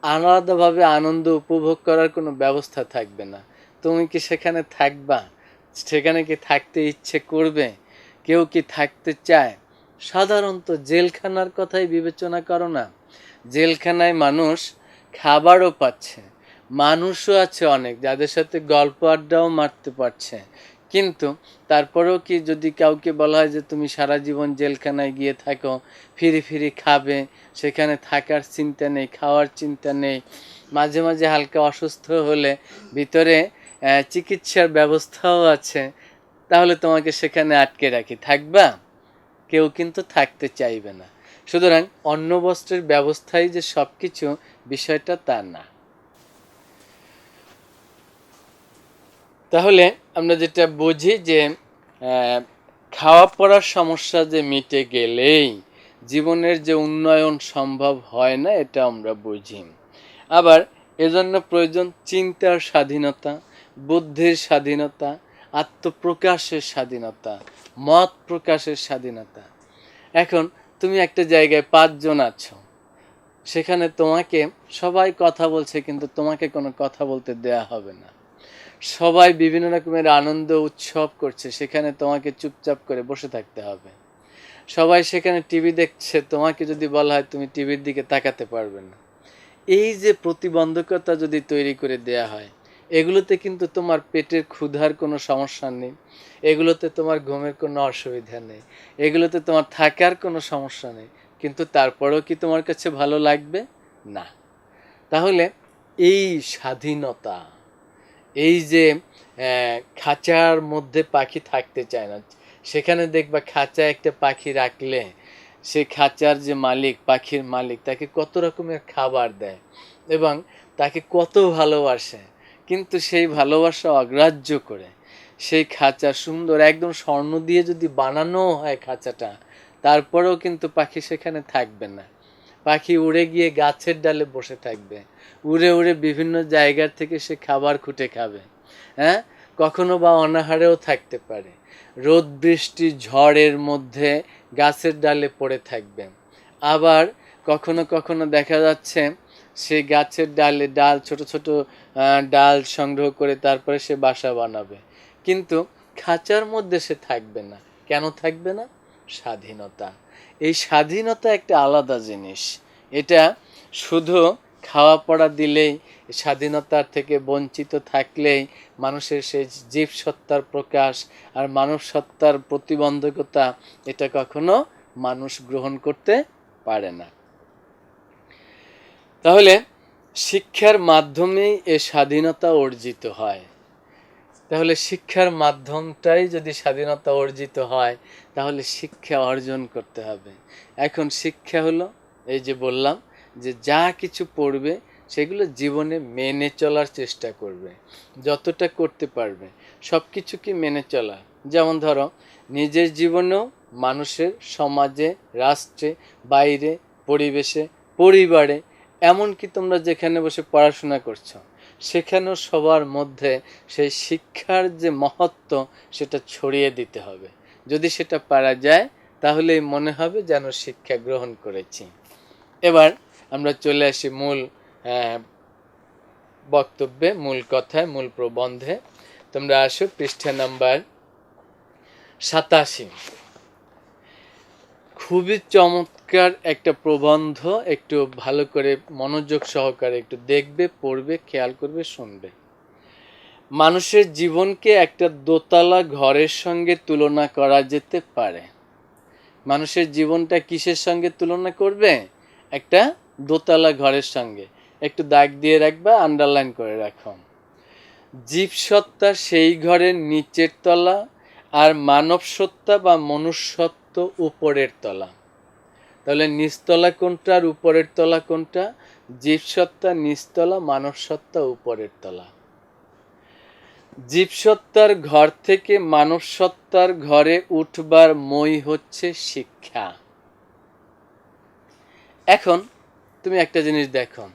আলাদাভাবে আনন্দ উপভোগ করার কোনো ব্যবস্থা থাকবে না। তুমি কি সেখানে থাকবা? সেখানে কি থাকতে ইচ্ছে করবে? কেউ কি থাকতে চায়? সাধারণত জেলখানার কথাই বিবেচনা করো না। জেলখানায় মানুষ খাবারও পাচ্ছে, মানুষও আছে অনেক যাদের সাথে গল্প আড্ডাও মারতে পারছে, কিন্তু তারপরেও কি যদি কাউকে বলা হয় যে তুমি সারা জীবন জেলখানায় গিয়ে থাকো, ফিরি ফিরি খাবে, সেখানে থাকার চিন্তা নেই, খাওয়ার চিন্তা নেই, মাঝে মাঝে হালকা অসুস্থ হলে ভিতরে চিকিৎসার ব্যবস্থাও আছে, তাহলে তোমাকে সেখানে আটকে রাখি, থাকবা? কেউ কিন্তু থাকতে চাইবে না। সুতরাং অন্ন বস্ত্রের ব্যবস্থাই যে সব কিছু, বিষয়টা তা না। তাহলে আমরা যেটা বুঝি যে খাওয়া পড়ার সমস্যা যে মিটে গেলেই জীবনের যে উন্নয়ন সম্ভব হয় না, এটা আমরা বুঝি। আবার এজন্য প্রয়োজন চিন্তার স্বাধীনতা, বুদ্ধির স্বাধীনতা, আত্মপ্রকাশের স্বাধীনতা, মত প্রকাশের স্বাধীনতা। এখন তুমি একটা জায়গায় 5 জন আছো, সেখানে তোমাকে সবাই কথা বলছে, কিন্তু তোমাকে কোনো কথা বলতে দেয়া হবে না। সবাই বিভিন্ন রকমের আনন্দ উৎসব করছে, সেখানে তোমাকে চুপচাপ করে বসে থাকতে হবে। সবাই সেখানে টিভি দেখছে, তোমাকে যদি বলা হয় তুমি টিভির দিকে তাকাতে পারবে না। এই যে প্রতিবন্ধকতা যদি তৈরি করে দেয়া হয়, এগুলোতে কিন্তু তোমার পেটের ক্ষুধার কোনো সমস্যা নেই, এগুলোতে তোমার ঘুমের কোনো অসুবিধা নেই, এগুলোতে তোমার থাকার কোনো সমস্যা নেই, কিন্তু তারপরেও কি তোমার কাছে ভালো লাগবে? না। তাহলে এই স্বাধীনতা, এই যে খাঁচার মধ্যে পাখি থাকতে চায় না, সেখানে দেখবা খাঁচায় একটা পাখি রাখলে সেই খাঁচার যে মালিক, পাখির মালিক, তাকে কত রকমের খাবার দেয় এবং তাকে কত ভালোবাসে, কিন্তু সেই ভালোবাসা অগ্রাহ্য করে সেই খাঁচা সুন্দর একদম স্বর্ণ দিয়ে যদি বানানো হয় খাঁচাটা, তারপরেও কিন্তু পাখি সেখানে থাকবে না। পাখি উড়ে গিয়ে গাছের ডালে বসে থাকবে, উড়ে উড়ে বিভিন্ন জায়গার থেকে সে খাবার খুঁটে খাবে। হ্যাঁ, কখনো বা অনাহারেও থাকতে পারে, রোদ বৃষ্টি ঝড়ের মধ্যে গাছের ডালে পড়ে থাকবে। আবার কখনো কখনো দেখা যাচ্ছে সে গাছের ডাল ছোট ছোট ডাল সংগ্রহ করে তারপরে সে বাসা বানাবে, কিন্তু খাঁচার মধ্যে সে থাকবে না। কেন থাকবে না? স্বাধীনতা। এই স্বাধীনতা একটা আলাদা জিনিস। এটা শুধু খাওয়া পড়া দিলেই, স্বাধীনতার থেকে বঞ্চিত থাকলেই মানুষের সেই জীব সত্তার প্রকাশ আর মানব সত্তার প্রতিবন্ধকতা, এটা কখনো মানুষ গ্রহণ করতে পারে না। তাহলে শিক্ষার মাধ্যমেই এ স্বাধীনতা অর্জিত হয়। তাহলে শিক্ষার মাধ্যমটাই যদি স্বাধীনতা অর্জিত হয়, তাহলে শিক্ষা অর্জন করতে হবে। এখন শিক্ষা হলো এই যে বললাম যে যা কিছু পড়বে সেগুলো জীবনে মেনে চলার চেষ্টা করবে, যতটা করতে পারবে সব কিছু কি মেনে চলা। যেমন ধরো নিজের জীবনেও, মানুষের, সমাজে, রাষ্ট্রে, বাইরে, পরিবেশে, পরিবারে, এমনকি তোমরা যেখানে বসে পড়াশোনা করছো সেখানেও সবার মধ্যে সেই শিক্ষার যে মহত্ব সেটা ছড়িয়ে দিতে হবে। যদি সেটা পারা যায় তাহলেই মনে হবে যেন শিক্ষা গ্রহণ করেছি। এবার আমরা চলে আসি মূল বক্তব্যে, মূল কথায়, মূল প্রবন্ধে। তোমরা আসো পৃষ্ঠা নাম্বার 87। খুবই চমৎকার একটা প্রবন্ধ, একটু ভালো করে মনোযোগ সহকারে একটু দেখবে, পড়বে, খেয়াল করবে, শুনবে। মানুষের জীবনকে একটা দোতলা ঘরের সঙ্গে তুলনা করা যেতে পারে। মানুষের জীবনটা কিসের সঙ্গে তুলনা করবে? একটা দোতলা ঘরের সঙ্গে একটু দাগ দিয়ে রাখবা, আন্ডারলাইন করে রাখো। জীবসত্তা সেই ঘরের নিচের তলা, আর মানব সত্তা বা মনুষ্যত্ব উপরের তলা। তাহলে নিচতলা কোনটা আর উপরের তলা কোনটা? জীবসত্তা নিচতলা, মানব সত্তা উপরের তলা। জীবসত্তার ঘর থেকে মানব সত্তার ঘরে উঠবার মই হচ্ছে শিক্ষা। এখন তুমি একটা জিনিস দেখো,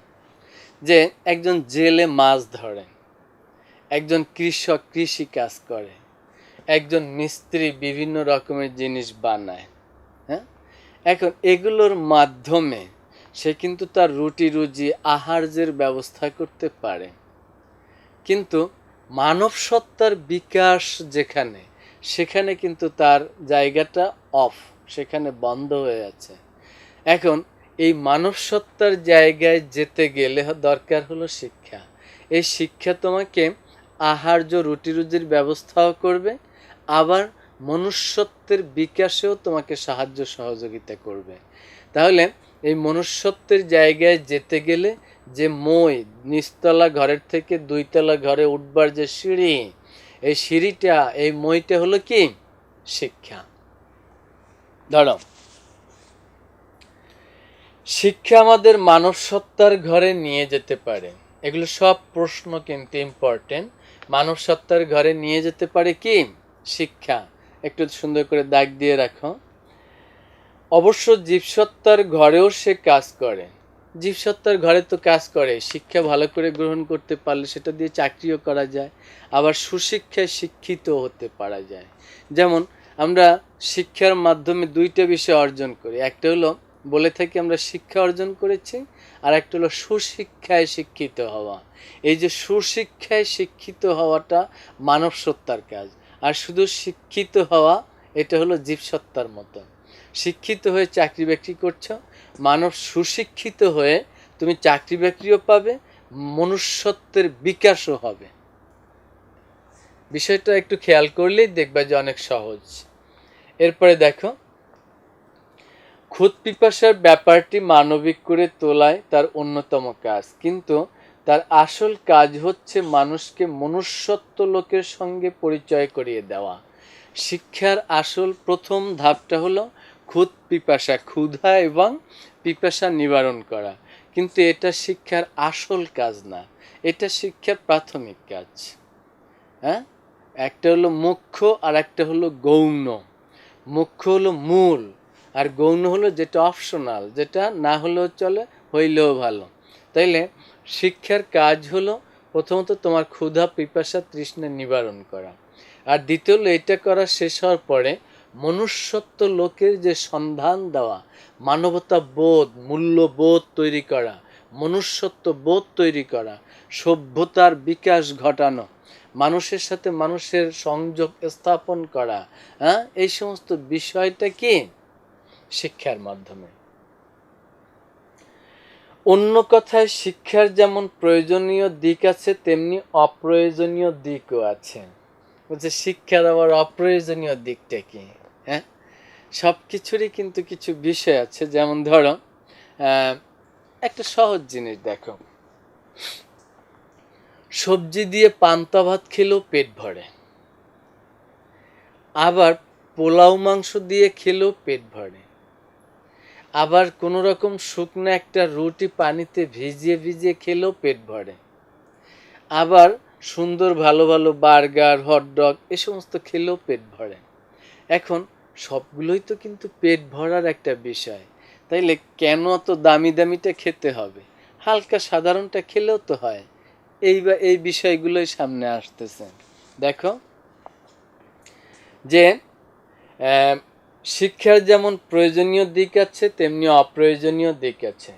যে একজন জেলে মাছ ধরে, একজন কৃষক কৃষি কাজ করে, একজন মিস্ত্রি বিভিন্ন রকমের জিনিস বানায়। হ্যাঁ, এখন এগুলোর মাধ্যমে সে কিন্তু তার রুটি রুজি আহার্যের ব্যবস্থা করতে পারে, কিন্তু মানব সত্তার বিকাশ যেখানে, সেখানে কিন্তু তার জায়গাটা অফ, সেখানে বন্ধ হয়ে আছে। এখন এই মানব সত্তার জায়গায় যেতে গেলে দরকার হলো শিক্ষা। এই শিক্ষা তোমাকে আহার্য রুটি রুজির ব্যবস্থাও করবে, আবার মনুষ্যত্বের বিকাশেও তোমাকে সাহায্য সহযোগিতা করবে। তাহলে এই মনুষ্যত্বের জায়গায় যেতে গেলে যে মই, নিচতলা ঘরের থেকে দুইতলা ঘরে উঠবার যে সিঁড়ি, এই সিঁড়িটা, এই মইটা হলো কি? শিক্ষা। ধরো, শিক্ষা আমাদের মানব সত্তার ঘরে নিয়ে যেতে পারে। এগুলো সব প্রশ্ন কিন্তু ইম্পর্টেন্ট। মানব সত্তার ঘরে নিয়ে যেতে পারে কি? শিক্ষা। একটু সুন্দর করে দাগ দিয়ে রাখো। অবশ্য জীবসত্তার ঘরেও সে কাজ করে। জীবসত্তার ঘরে তো কাজ করে, শিক্ষা ভালো করে গ্রহণ করতে পারলে সেটা দিয়ে চাকরিও করা যায়, আবার সুশিক্ষায় শিক্ষিত হতে পারা যায়। যেমন আমরা শিক্ষার মাধ্যমে দুইটা বিষয় অর্জন করি। একটা হলো বলে থাকি আমরা শিক্ষা অর্জন করেছি, আর একটা হলো সুশিক্ষায় শিক্ষিত হওয়া। এই যে সুশিক্ষায় শিক্ষিত হওয়াটা মানব সত্তার কাজ, আর শুধু শিক্ষিত হওয়া এটা হলো জীবসত্তার মতো। শিক্ষিত হয়ে চাকরি বাকরি করছো, মানব সুশিক্ষিত হয়ে তুমি চাকরি বাকরিও পাবে, মনুষ্যত্বের বিকাশও হবে। বিষয়টা একটু খেয়াল করলেই দেখবা যে অনেক সহজ। এরপরে দেখো, খুদ পিপাসার ব্যাপারটি মানবিক করে তোলায় তার অন্যতম কাজ, কিন্তু তার আসল কাজ হচ্ছে মানুষকে মনুষ্যত্ব লোকের সঙ্গে পরিচয় করিয়ে দেওয়া। শিক্ষার আসল প্রথম ধাপটা হলো খুদ পিপাসা, ক্ষুধা এবং পিপাসা নিবারণ করা, কিন্তু এটা শিক্ষার আসল কাজ না, এটা শিক্ষার প্রাথমিক কাজ। হ্যাঁ, একটা হলো মুখ্য আর একটা হলো গৌণ। মুখ্য হলো মূল, আর গৌণ হলো যেটা অপশনাল, যেটা না হলেও চলে, হইলেও ভালো। তাইলে শিক্ষার কাজ হলো প্রথমত তোমার ক্ষুধা পিপাসা তৃষ্ণা নিবারণ করা, আর দ্বিতীয় হলো এটা করা শেষ হওয়ার পরে মনুষ্যত্ব লোকের যে সন্ধান দেওয়া, মানবতা বোধ, মূল্যবোধ তৈরি করা, মনুষ্যত্ব বোধ তৈরি করা, সভ্যতার বিকাশ ঘটানো, মানুষের সাথে মানুষের সংযোগ স্থাপন করা, হ্যাঁ, এই সমস্ত বিষয়টা কি? শিক্ষার মাধ্যমে। অন্য কথায় শিক্ষার যেমন প্রয়োজনীয় দিক আছে, তেমনি অপ্রয়োজনীয় দিকও আছে। বলছে শিক্ষার আবার অপ্রয়োজনীয় দিকটা কি? হ্যাঁ, সব কিছুরই কিন্তু কিছু বিষয় আছে। যেমন ধরো, একটা সহজ জিনিস দেখো, সবজি দিয়ে পান্তা ভাত খেলেও পেট ভরে, আবার পোলাও মাংস দিয়ে খেলেও পেট ভরে, আবার কোনো রকম শুকনো একটা রুটি পানিতে ভিজিয়ে ভিজিয়ে খেলেও পেট ভরে, আবার সুন্দর ভালো ভালো বার্গার, হটডগ এ সমস্ত খেলেও পেট ভরে। এখন সবগুলোই তো কিন্তু পেট ভরার একটা বিষয়, তাইলে কেন অত দামি দামিটা খেতে হবে? হালকা সাধারণটা খেলেও তো হয়। এই বিষয়গুলোই সামনে আসতেছে। দেখো যে শিক্ষার যেমন প্রয়োজনীয় দিক আছে, তেমনি অপ্রয়োজনীয় দিক আছে,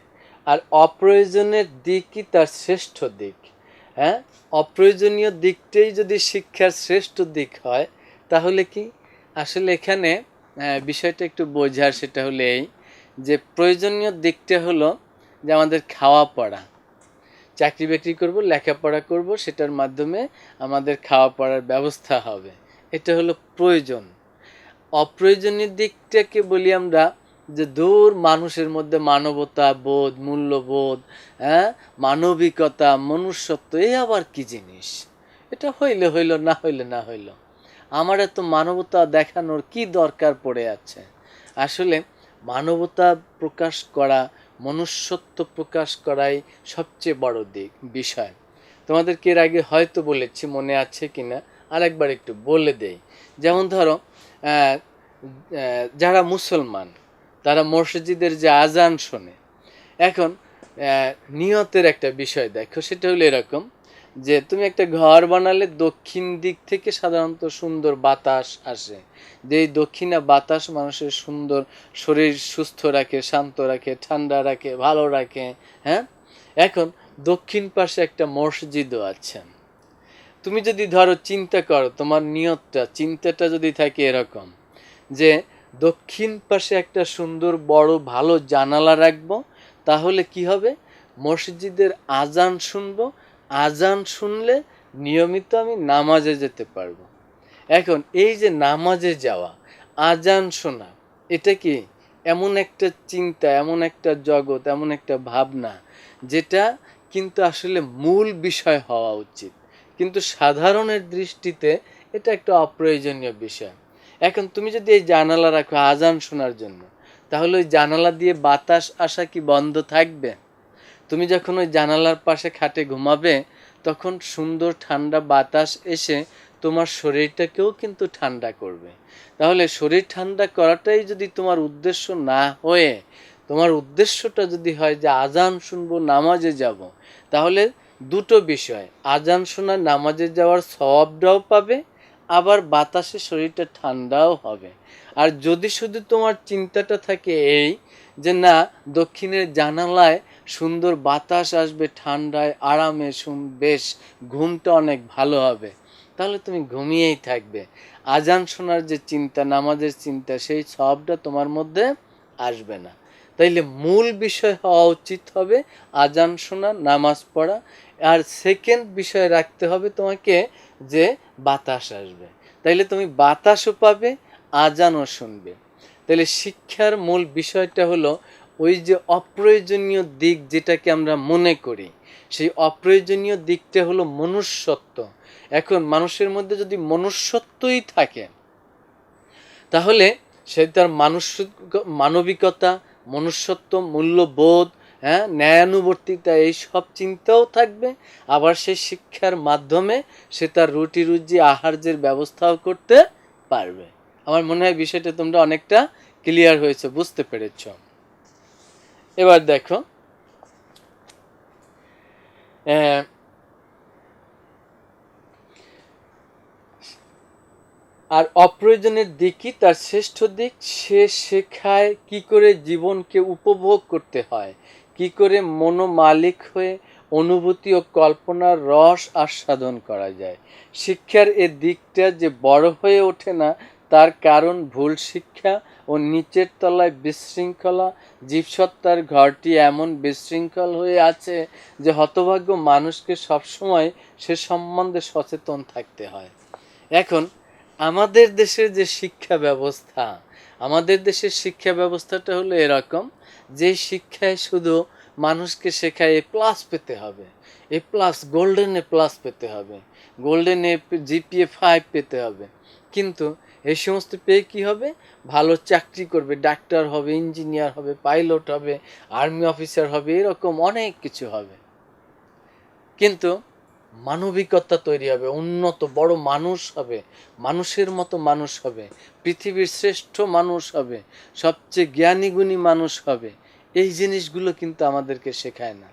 আর অপ্রয়োজনের দিকই তার শ্রেষ্ঠ দিক। হ্যাঁ, অপ্রয়োজনীয় দিকটাই যদি শিক্ষার শ্রেষ্ঠ দিক হয়, তাহলে কি আসলে এখানে বিষয়টা একটু বোঝার, সেটা হলো এই যে প্রয়োজনীয় দিকটা হলো যে আমাদের খাওয়া পড়া, চাকরি বাকরি করব, লেখাপড়া করব, সেটার মাধ্যমে আমাদের খাওয়া পড়ার ব্যবস্থা হবে, এটা হলো প্রয়োজন। অপ্রয়োজনীয় দিকটাকে বলি আমরা যে দূর মানুষের মধ্যে মানবতা বোধ, মূল্যবোধ, হ্যাঁ, মানবিকতা, মনুষ্যত্ব, এই আবার কি জিনিস? এটা হইলে হইল, না হইলে না হইল। আমার এত মানবতা দেখানোর কি দরকার পড়ে আছে? আসলে মানবতা প্রকাশ করা, মনুষ্যত্ব প্রকাশ করাই সবচেয়ে বড় বিষয়। তোমাদেরকে এর আগে হয়তো বলেছি, মনে আছে কিনা আরেকবার একটু বলে দেই। যেমন ধরো যারা মুসলমান তারা মসজিদের যে আজান শোনে, এখন নিয়তের একটা বিষয় দেখো, সেটা হলো এরকম যে তুমি একটা ঘর বানালে দক্ষিণ দিক থেকে সাধারণত সুন্দর বাতাস আসে, যে এই দক্ষিণা বাতাস মানুষের সুন্দর শরীর সুস্থ রাখে, শান্ত রাখে, ঠান্ডা রাখে, ভালো রাখে। হ্যাঁ, এখন দক্ষিণ পাশে একটা মসজিদও আছে। তুমি যদি ধরো চিন্তা করো, তোমার নিয়তটা, চিন্তাটা যদি থাকে এরকম যে দক্ষিণ পাশে একটা সুন্দর বড় ভালো জানালা রাখবো, তাহলে কি হবে? মসজিদের আজান শুনবো, আজান শুনলে নিয়মিত আমি নামাজে যেতে পারবো। এখন এই যে নামাজে যাওয়া, আজান শোনা, এটা কি এমন একটা চিন্তা, এমন একটা জগৎ, এমন একটা ভাবনা যেটা কিন্তু আসলে মূল বিষয় হওয়া উচিত, কিন্তু সাধারণের দৃষ্টিতে এটা একটা অপ্রয়োজনীয় বিষয়। এখন তুমি যদি এই জানালা রাখো আজান শোনার জন্য, তাহলে ওই জানালা দিয়ে বাতাস আসা কি বন্ধ থাকবে? তুমি যখন ওই জানালার পাশে খাটে ঘুমাবে, তখন সুন্দর ঠান্ডা বাতাস এসে তোমার শরীরটাকেও কিন্তু ঠান্ডা করবে। তাহলে শরীর ঠান্ডা করাটাই যদি তোমার উদ্দেশ্য না হয়ে তোমার উদ্দেশ্যটা যদি হয় যে আজান শুনবো, নামাজে যাব, তাহলে দুটো বিষয়, আজান শোনা, নামাজে যাওয়ার সওয়াবটাও পাবে, আবার বাতাসে শরীরটা ঠান্ডাও হবে। আর যদি শুধু তোমার চিন্তাটা থাকে এই যে না, দক্ষিণের জানালায় সুন্দর বাতাস আসবে, ঠান্ডায় আরামে বেশ ঘুমটা অনেক ভালো হবে, তাহলে তুমি ঘুমিয়েই থাকবে। আজান শোনার যে চিন্তা, নামাজের চিন্তা, সেই সবটা তোমার মধ্যে আসবে না। তাইলে মূল বিষয় হওয়া উচিত হবে আজান শোনা, নামাজ পড়া। আর সেকেন্ড বিষয় রাখতে হবে তোমাকে যে বাতাস আসবে, তাইলে তুমি বাতাসও পাবে, আজানও শুনবে। তাহলে শিক্ষার মূল বিষয়টা হলো ওই যে অপ্রয়োজনীয় দিক যেটাকে আমরা মনে করি, সেই অপ্রয়োজনীয় দিকটা হলো মনুষ্যত্ব। এখন মানুষের মধ্যে যদি মনুষ্যত্বই থাকে, তাহলে সে তার মানবিকতা, মনুষ্যত্ব, মূল্যবোধ, হ্যাঁ, ন্যায়ানুবর্তিতা, এই সব চিন্তাও থাকবে। আবার সেই শিক্ষার মাধ্যমে সে তার রুটি রুজি আহার্যের ব্যবস্থাও করতে পারবে। আমার মনে হয় বিষয়টা তোমরা অনেকটা ক্লিয়ার হয়েছে, বুঝতে পেরেছ। এবার দেখো, আর অপ্রয়োজনের দিকই তার শ্রেষ্ঠ দিক। সে শেখায় কি করে জীবনকে উপভোগ করতে হয়, কি করে মনোমালিক হয়ে অনুভূতি ও কল্পনার রস আস্বাদন করা যায়। শিক্ষার এ দিকটা যে বড় হয়ে ওঠে না, তার কারণ ভুল শিক্ষা ও নিচের তলায় বিশৃঙ্খলা। জীবসত্তার ঘরটি এমন বিশৃঙ্খল হয়ে আছে যে হতভাগ্য মানুষকে সবসময় সে সম্বন্ধে সচেতন থাকতে হয়। এখন আমাদের দেশের যে শিক্ষা ব্যবস্থা, আমাদের দেশের শিক্ষা ব্যবস্থাটা হলো এরকম যে শিক্ষায় শুধু মানুষকে শেখায় A+ পেতে হবে, A+, গোল্ডেন A+ পেতে হবে, গোল্ডেন GPA 5 পেতে হবে। কিন্তু এই সমস্ত পেয়ে কি হবে? ভালো চাকরি করবে, ডাক্তার হবে, ইঞ্জিনিয়ার হবে, পাইলট হবে, আর্মি অফিসার হবে, এরকম অনেক কিছু হবে। কিন্তু মানবিকতা তৈরি হবে, উন্নত বড় মানুষ হবে, মানুষের মতো মানুষ হবে, পৃথিবীর শ্রেষ্ঠ মানুষ হবে, সবচেয়ে জ্ঞানী গুণী মানুষ হবে। এই জিনিসগুলো কিন্তু আমাদেরকে শেখায় না।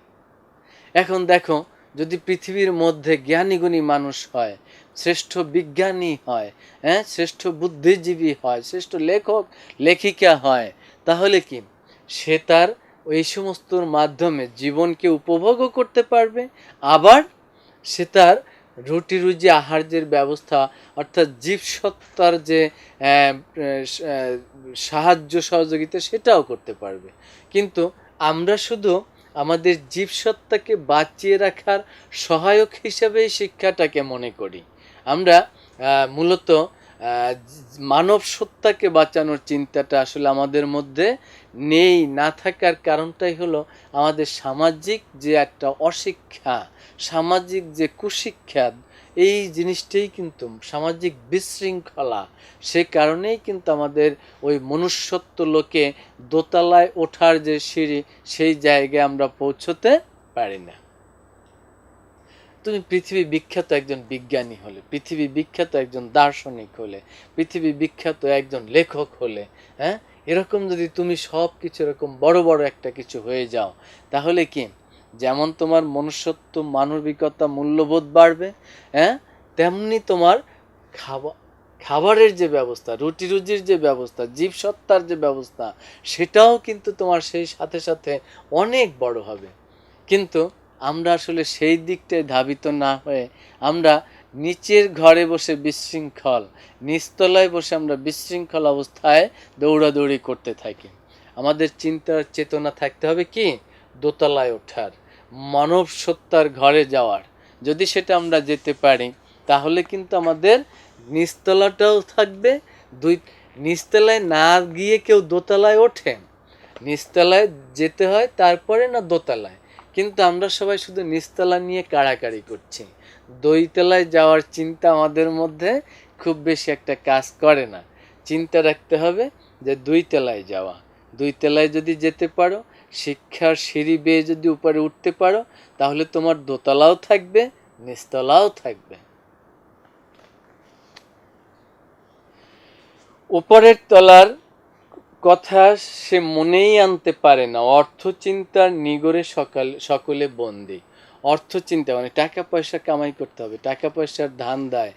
এখন দেখো, যদি পৃথিবীর মধ্যে জ্ঞানী গুণী মানুষ হয়, শ্রেষ্ঠ বিজ্ঞানী হয়, হ্যাঁ, শ্রেষ্ঠ বুদ্ধিজীবী হয়, শ্রেষ্ঠ লেখক লেখিকা হয়, তাহলে কি সে তার এই সমস্তর মাধ্যমে জীবনকে উপভোগও করতে পারবে, আবার সে তার রুটি রুজি আহার্যের ব্যবস্থা, অর্থাৎ জীবসত্তার যে সাহায্য সহযোগিতা, সেটাও করতে পারবে। কিন্তু আমরা শুধু আমাদের জীবসত্তাকে বাঁচিয়ে রাখার সহায়ক হিসেবে শিক্ষাটাকে মনে করি। আমরা মূলত মানব সত্তাকে বাঁচানোর চিন্তাটা আসলে আমাদের মধ্যে নেই। না থাকার কারণটাই হলো আমাদের সামাজিক যে একটা অশিক্ষা, সামাজিক যে কুশিক্ষা, এই জিনিসটাই কিন্তু সামাজিক বিশৃঙ্খলা, সে কারণেই কিন্তু আমাদের ওই মনুষ্যত্ব লোকে দোতলায় ওঠার যে সিঁড়ি, সেই জায়গায় আমরা পৌঁছতে পারি না। তুমি পৃথিবী বিখ্যাত একজন বিজ্ঞানী হলে, পৃথিবী বিখ্যাত একজন দার্শনিক হলে, পৃথিবী বিখ্যাত একজন লেখক হলে, হ্যাঁ, এরকম যদি তুমি সব কিছু এরকম বড় বড় একটা কিছু হয়ে যাও, তাহলে কি যেমন তোমার মনুষ্যত্ব, মানবিকতা, মূল্যবোধ বাড়বে, হ্যাঁ, তেমনি তোমার খাবারের যে ব্যবস্থা, রুটি রুজির যে ব্যবস্থা, জীবসত্তার যে ব্যবস্থা, সেটাও কিন্তু তোমার সেই সাথে সাথে অনেক বড় হবে। কিন্তু আমরা আসলে সেই দিকটায় ধাবিত না হয়ে আমরা নিচের ঘরে বসে বিশৃঙ্খল, নিচতলায় বসে আমরা বিশৃঙ্খল অবস্থায় দৌড়াদৌড়ি করতে থাকি। আমাদের চিন্তার চেতনা থাকতে হবে কি দোতলায় ওঠার, মানব সত্তার ঘরে যাওয়ার। যদি সেটা আমরা যেতে পারি তাহলে কিন্তু আমাদের নিচতলাটাও থাকবে। নিচতলায় না গিয়ে কেউ দোতলায় ওঠে, নিচতলায় যেতে হয় তারপরে না দোতলায়। কিন্তু আমরা সবাই শুধু নিচতলা নিয়ে কাড়াকাড়ি করছি, দুইতলায় যাওয়ার চিন্তা আমাদের মধ্যে খুব বেশি একটা কাজ করে না। চিন্তা রাখতে হবে যে দুইতলায় যাওয়া, দুইতলায় যদি যেতে পারো, শিক্ষার সিঁড়ি বেয়ে যদি উপরে উঠতে পারো, তাহলে তোমার দোতলাও থাকবে, নিচতলাও থাকবে। উপরের তলার কথা সে মনেই আনতে পারে না, অর্থ চিন্তার নিগড়ে সকলে বন্দী। অর্থ চিন্তা মানে টাকা পয়সা কামাই করতে হবে, টাকা পয়সার ধান্দায়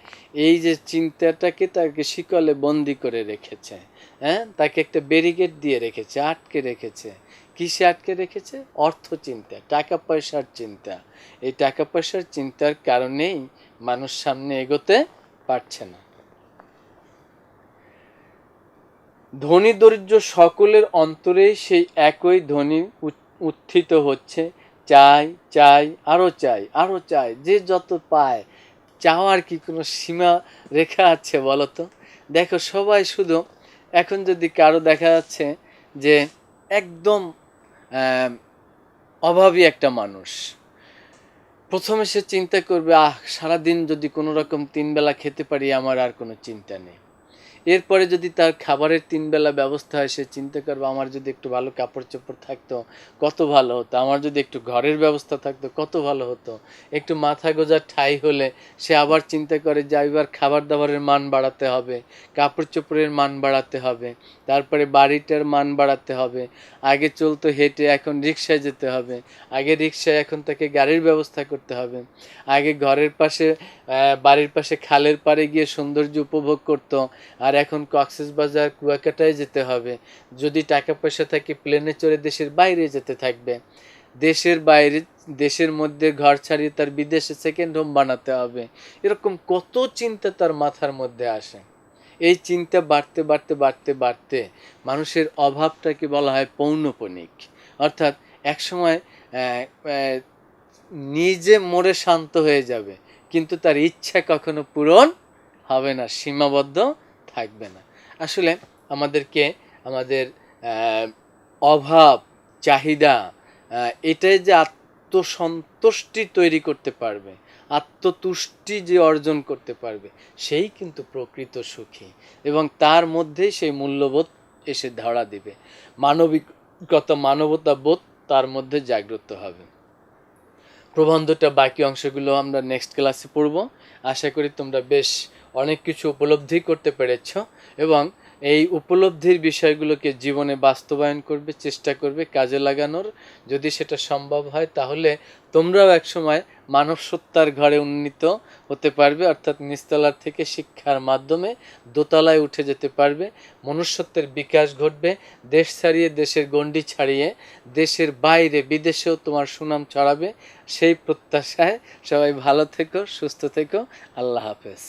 এই যে চিন্তাটাকে তাকে শিকলে বন্দি করে রেখেছে, হ্যাঁ, তাকে একটা ব্যারিকেড দিয়ে রেখেছে, আটকে রেখেছে। কিসে আটকে রেখেছে? অর্থ চিন্তা, টাকা পয়সার চিন্তা। এই টাকা পয়সার চিন্তার কারণেই মানুষ সামনে এগোতে পারছে না। ধনী দরিদ্র সকলের অন্তরে সেই একই ধ্বনি উত্থিত হচ্ছে, চাই চাই, আরো চাই, আরো চাই। যে যত পায়, চাওয়ার কি কোনো সীমা রেখা আছে বলো তো? দেখো সবাই শুধু, এখন যদি কারো দেখা যাচ্ছে যে একদম অভাবী একটা মানুষ, প্রথমে সে চিন্তা করবে, সারাদিন যদি কোনো রকম 3 বেলা খেতে পারি, আমার আর কোনো চিন্তা নেই। এরপরে যদি তার খাবারের 3 বেলা ব্যবস্থা হয়, সে চিন্তা করবে, আমার যদি একটু ভালো কাপড় চোপড় থাকতো কত ভালো হতো, আমার যদি একটু ঘরের ব্যবস্থা থাকতো কত ভালো হতো, একটু মাথা গোজার ঠাঁই হলে সে আবার চিন্তা করে যে এবার খাবার দাবারের মান বাড়াতে হবে, কাপড় চোপড়ের মান বাড়াতে হবে, তারপরে বাড়িটার মান বাড়াতে হবে। আগে চলতো হেঁটে, এখন রিক্সায় যেতে হবে, আগে রিক্সায়, এখন তাকে গাড়ির ব্যবস্থা করতে হবে। আগে ঘরের পাশে, বাড়ির পাশে খালের পাড়ে গিয়ে সৌন্দর্য উপভোগ করতো, আর এখন কক্সবাজার কুয়াকাটায় যেতে হবে। যদি টাকা পয়সা থাকে প্লেনে চড়ে দেশের বাইরে যেতে থাকবে, দেশের বাইরে, দেশের মধ্যে ঘর ছাড়িয়ে তার বিদেশে সেকেন্ড হোম বানাতে হবে। এরকম কত চিন্তা তার মাথার মধ্যে আসে। এই চিন্তা বাড়তে বাড়তে বাড়তে বাড়তে মানুষের অভাবটাকে বলা হয় পৌনঃপুনিক। অর্থাৎ একসময় নিজে মরে শান্ত হয়ে যাবে, কিন্তু তার ইচ্ছা কখনো পূরণ হবে না, সীমাবদ্ধ থাকবে না। আসলে আমাদেরকে আমাদের অভাব, চাহিদা, এটাই যে আত্মসন্তুষ্টি তৈরি করতে পারবে, আত্মতুষ্টি যে অর্জন করতে পারবে, সেই কিন্তু প্রকৃত সুখী, এবং তার মধ্যেই সেই মূল্যবোধ এসে ধরা দিবে, মানবিকতা, মানবতা বোধ তার মধ্যে জাগ্রত হবে। প্রবন্ধটা বাকি অংশগুলো আমরা নেক্সট ক্লাসে পড়ব। আশা করি তোমরা বেশ অনেক কিছু উপলব্ধি করতে পেরেছ, এবং এই উপলব্ধির বিষয়গুলোকে জীবনে বাস্তবায়ন করবে, চেষ্টা করবে কাজে লাগানোর। যদি সেটা সম্ভব হয় তাহলে তোমরাও একসময় মানব সত্তার ঘরে উন্নীত হতে পারবে, অর্থাৎ নিচতলার থেকে শিক্ষার মাধ্যমে দোতলায় উঠে যেতে পারবে, মনুষ্যত্বের বিকাশ ঘটবে, দেশ ছাড়িয়ে, দেশের গণ্ডি ছাড়িয়ে দেশের বাইরে বিদেশেও তোমার সুনাম ছড়াবে। সেই প্রত্যাশায় সবাই ভালো থেকো, সুস্থ থেকো। আল্লাহ হাফেজ।